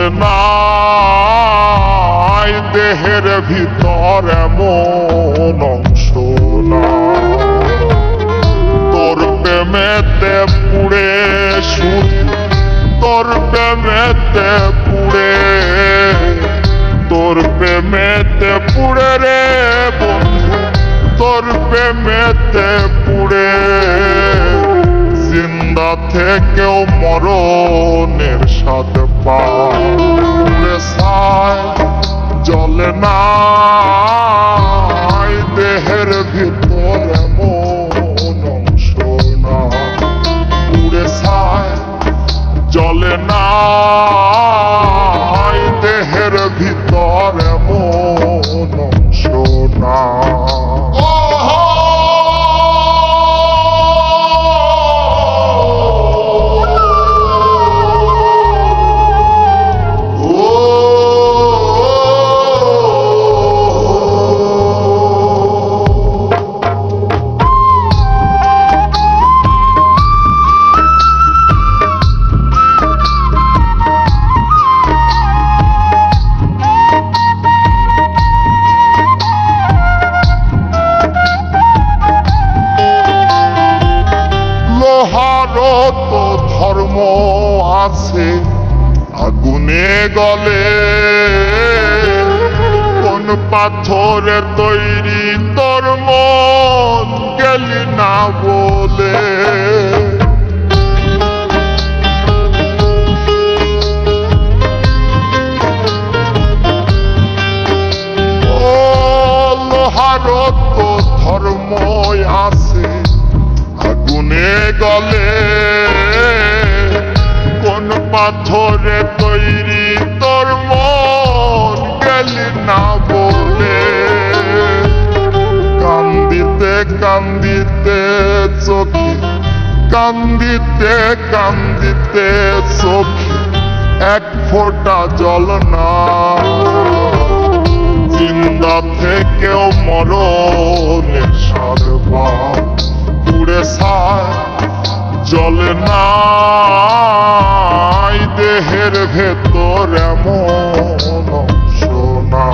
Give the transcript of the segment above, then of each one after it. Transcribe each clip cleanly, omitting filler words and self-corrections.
জলে নাই দেহের ভিতর এমন অংশ না তোর প্রেমেতে পুড়ে শুধু তোর প্রেমেতে পুড়ে তোর প্রেমেতে পুড়ে রে বন্ধু তোর প্রেমেতে পুড়ে জিন্দা থেকেও মরণের স্বাদ পায় পুড়ে ছাই জলে নাই দেহের ভিতর এমন অংশ না পুড়ে ছাই জলে নাই দেহের ভিতর এমন অংশ না তো ধর্ম আছে আগুনে গলে কোন পাথরে তৈরি তোর মন গেলি না বলে ও লোহার তো ধর্ম আছে আগুনে গলে কোন পাথরে তৈরি তোর মন গেলি না বলে কান্দিতে কান্দিতে চোখে কান্দিতে কান্দিতে চোখে এক ফোঁটা জল না জিন্দা থেকেও মরণের স্বাদ পায় পুড়ে ছাই জলে নাই দেহের ভেতর এমন অংশ না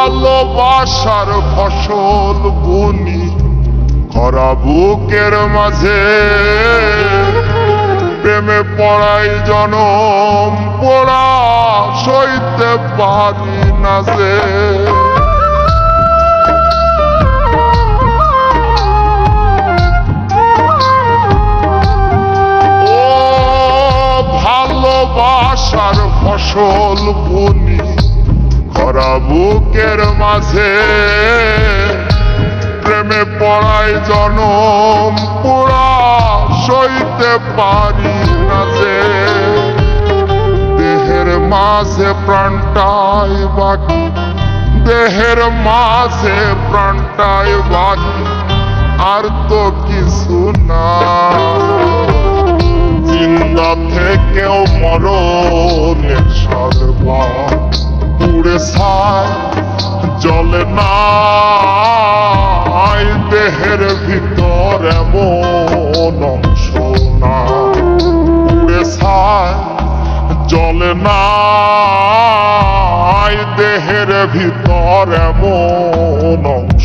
ভালোবাসার ফসল বুনি খরা বুকের মাঝে প্রেমে পড়াই জনম পোড়া সইতে পারি না যে ও ভালোবাসার ফসল বুনি খরা বুকের মাঝে প্রেমে পড়াই জনম পোড়া সইতে পারি না যে দেহের মাঝে প্রাণটাই বাকি দেহের মাঝে প্রাণটাই বাকি আর তো কিছু না জিন্দা থেকেও মরণের স্বাদ পায় পুড়ে ছাই জলে নাই দেহের ভিতর এমন অংশ না পুড়ে ছাই জলে নাই দেহের ভিতর এমন অংশ